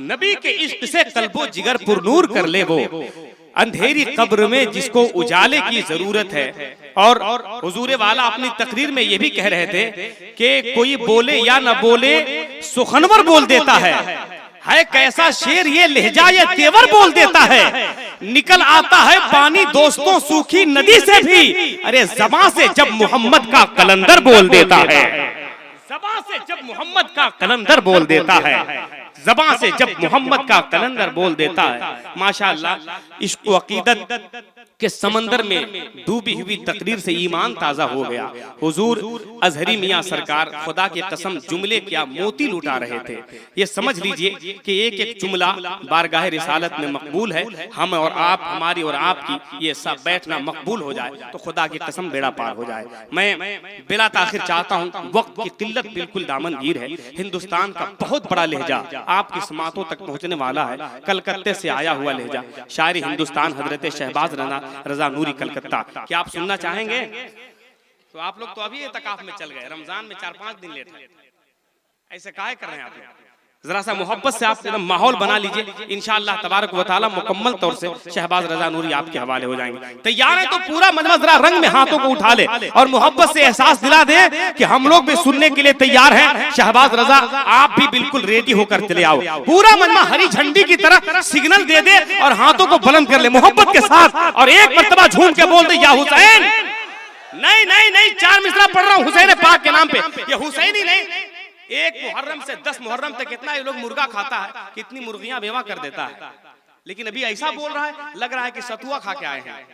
नबी के इश्क से कल्बो जिगर पुरनूर कर ले वो, अंधेरी कब्र में जिसको उजाले की जरूरत है। और हुजूर वाला अपनी तकरीर में ये भी कह रहे थे कि कोई बोले या न बोले सुखनवर बोल देता है कैसा शेर ये लहजा ये तेवर बोल देता है, निकल आता है पानी दोस्तों सूखी नदी से भी, अरे ज़बां से जब मोहम्मद का कलंदर बोल देता है, ज़बां से जब मोहम्मद का कलंदर बोल देता है, ज़बां से जब मोहम्मद का कलंदर बोल देता है। माशाअल्लाह इश्क व अकीदत के समंदर में डूबी हुई तकरीर से ईमान ताज़ा हो गया। हुजूर अजहरी मियाँ सरकार खुदा की कसम जुमले क्या मोती लुटा रहे थे। ये समझ लीजिए कि एक एक जुमला बारगाह रिसालत में मकबूल है। हम और आप, हमारी और आपकी ये सब बैठना मकबूल हो जाए तो खुदा की कसम बेड़ा पार हो जाए। मैं बिला ताखिर चाहता हूँ, वक्त की किल्लत बिल्कुल दामनगीर है। हिंदुस्तान का बहुत बड़ा लहजा आपकी समातों तक पहुँचने वाला है। कलकत्ते से आया हुआ लहजा, शायरी हिंदुस्तान हजरत शहबाज रजा नूरी कलकत्ता। क्या आप सुनना चाहेंगे? तो आप लोग तो अभी इत्काफ में चल गए, रमजान में 4-5 दिन लेट है, ऐसे काहे कर रहे हैं आप? जरा सा मोहब्बत से आप एकदम माहौल बना लीजिए। इंशाअल्लाह तबारक व तआला मुकम्मल तौर से शहबाज रजा नूरी आपके हवाले हो जाएंगे। तैयार है तो पूरा मजमा जरा रंग में हाथों को उठा ले और मोहब्बत से एहसास दिला दे कि हम लोग भी सुनने के लिए तैयार हैं। शहबाज रजा आप भी बिल्कुल रेडी होकर चले आओ। पूरा मजमा हरी झंडी की तरह सिग्नल दे दे और हाथों को बुलंद कर ले मोहब्बत के साथ और एक मर्तबा झूम के बोल दे या हुसैन। नहीं नहीं नहीं, 4 मिसरा पढ़ रहा हूँ हुसैन पाक के नाम पे। ये हुसैन ही नहीं, 1 मुहर्रम से 10 मुहर्रम तक कितना ये लोग मुर्गा खाता है, कितनी मुर्गियां बेवा कर देता है। लेकिन अभी ऐसा बोल रहा है, लग रहा है कि सतुआ खा के आए हैं।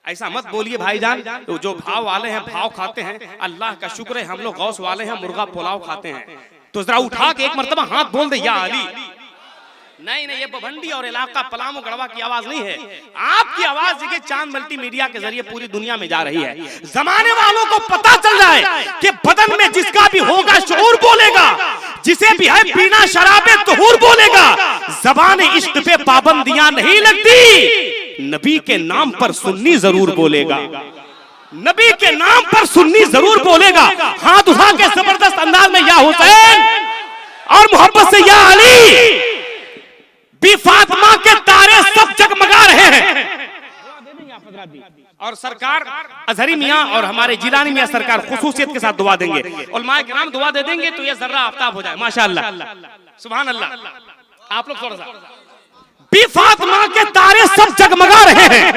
ऐसा मत बोलिए भाईजान, तो जो भाव वाले हैं भाव खाते हैं। अल्लाह का शुक्र है हम लोग गौस वाले हैं, मुर्गा पुलाव खाते हैं। तो जरा उठा के एक मर्तबा हाथ बोल दे या अली। नहीं नहीं, ये बभंडी और इलाका पलामू गढ़वा की आवाज नहीं है। आपकी आवाज देखिए चांद मल्टीमीडिया के जरिए पूरी दुनिया में जा रही है। जमाने वालों को पता चल जाए कि बदन में जिसका भी होगा शऊर बोलेगा, जिसे भी है पीना शराबे तुहूर बोलेगा। ज़बान इश्क पे पाबंदियां नहीं लगती, नबी के नाम पर सुन्नी जरूर बोलेगा, नबी के नाम पर सुन्नी जरूर बोलेगा। हाथ उठा के जबरदस्त अंदाज में या हुसैन और मोहब्बत से या अली। बी फातिमा के तारे सब जगमगा रहे हैं। और सरकार अजहरी मियाँ और हमारे जिलानी मियाँ सरकार खुसूसियत के साथ दुआ देंगे, उलमाए किराम दुआ दे देंगे तो ये जर्रा आफ्ताब हो जाए। माशाअल्लाह, सुभान अल्लाह। आप लोग थोड़ा सा, बी फातिमा के तारे सब जगमगा रहे हैं,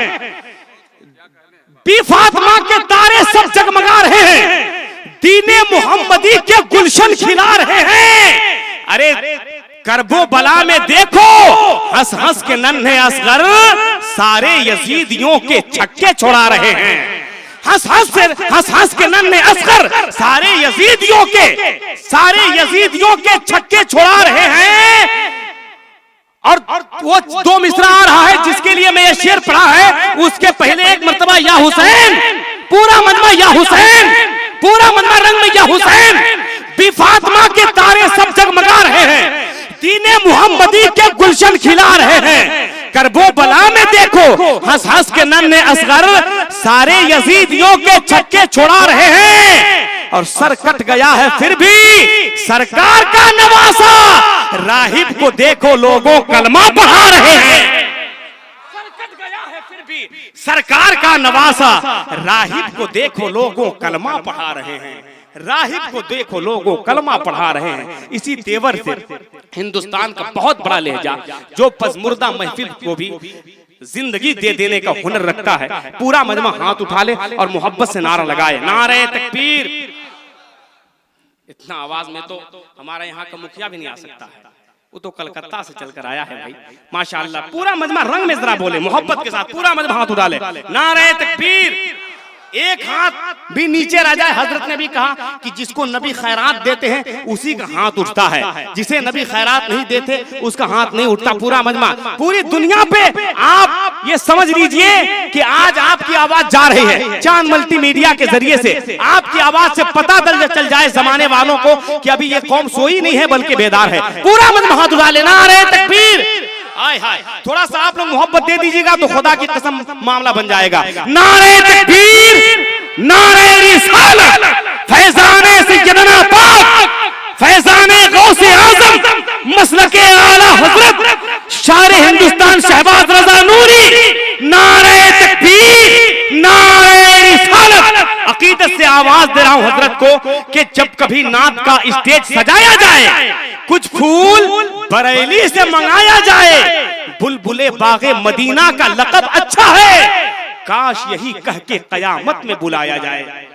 बी फातिमा के तारे सब जगमगा रहे हैं, दीने मुहम्मदी के गुलशन खिला रहे हैं। अरे करबो बला में देखो हंस हंस के नन्हे असगर सारे यजीदियों के छक्के छोड़ा रहे हैं। हंस हंस के नन्हे असगर सारे यजीदियों के छक्के छोड़ा रहे हैं। और वो 2 मिसरा आ रहा है जिसके लिए मैं ये शेर पढ़ा है, उसके पहले एक मर्तबा या हुसैन, पूरा मजमा या हुसैन, पूरा मजमा रंग में या हुसैन। बी फातिमा के तारे सब जगमगा रहे हैं, दीने मुहम्मदी के गुलशन खिला रहे हैं। करबो बला में देखो हंस हंस के नन्हे असगर सारे यजीदियों के छक्के छोड़ा रहे हैं। और सर कट गया है फिर भी सरकार का नवासा, राहिब को देखो लोगों कलमा पढ़ा रहे हैं। सर कट गया है फिर भी सरकार का नवासा, राहिब को देखो लोगों कलमा पढ़ा रहे हैं, राहिब को देखो लोगों कलमा पढ़ा रहे हैं। इसी तेवर से हिंदुस्तान का बहुत बड़ा लहजा जो पजमुर्दा महफिल को भी जिंदगी दे देने का हुनर रखता है, पूरा मजमा हाथ उठा ले और मोहब्बत से नारा लगाए, नारे तकबीर। इतना आवाज में तो हमारा यहाँ का मुखिया भी नहीं आ सकता है, वो तो कलकत्ता से चलकर आया है भाई। माशाअल्लाह, पूरा मजमा रंग में जरा बोले मोहब्बत के साथ, पूरा मजमा हाथ उठा ले, नारे तकबीर। एक हाथ भी नीचे रह जाए। हजरत ने भी कहा कि जिसको नबी खैरात देते हैं उसी का हाथ उठता है, जिसे नबी खैरात नहीं देते उसका हाथ नहीं उठता। पूरा मजमा, पूरी दुनिया पे आप ये समझ लीजिए कि आज आपकी आवाज जा रही है चांद मल्टीमीडिया के जरिए से। आपकी आवाज से पता चल जाए जमाने वालों को कि अभी ये कौम सोई नहीं है बल्कि बेदार है। पूरा मजमा हाथ उठा लेना, नारे तकबीर। हाय हाय, थोड़ा सा आप लोग मोहब्बत दे दीजिएगा तो खुदा की कसम मामला बन जाएगा। नारे तकबीर, नारे रिसालत, फैज़ाने सैयदना पाक, फैज़ाने गौसे आज़म, मसलके आला हज़रत आवाज दे रहा हूं हजरत को कि जब कभी नात का स्टेज सजाया जाए, कुछ फूल बरेली से मंगाया जाए। बुलबुले बागे मदीना का लक़ब अच्छा है, काश यही कह के कयामत में बुलाया जाए।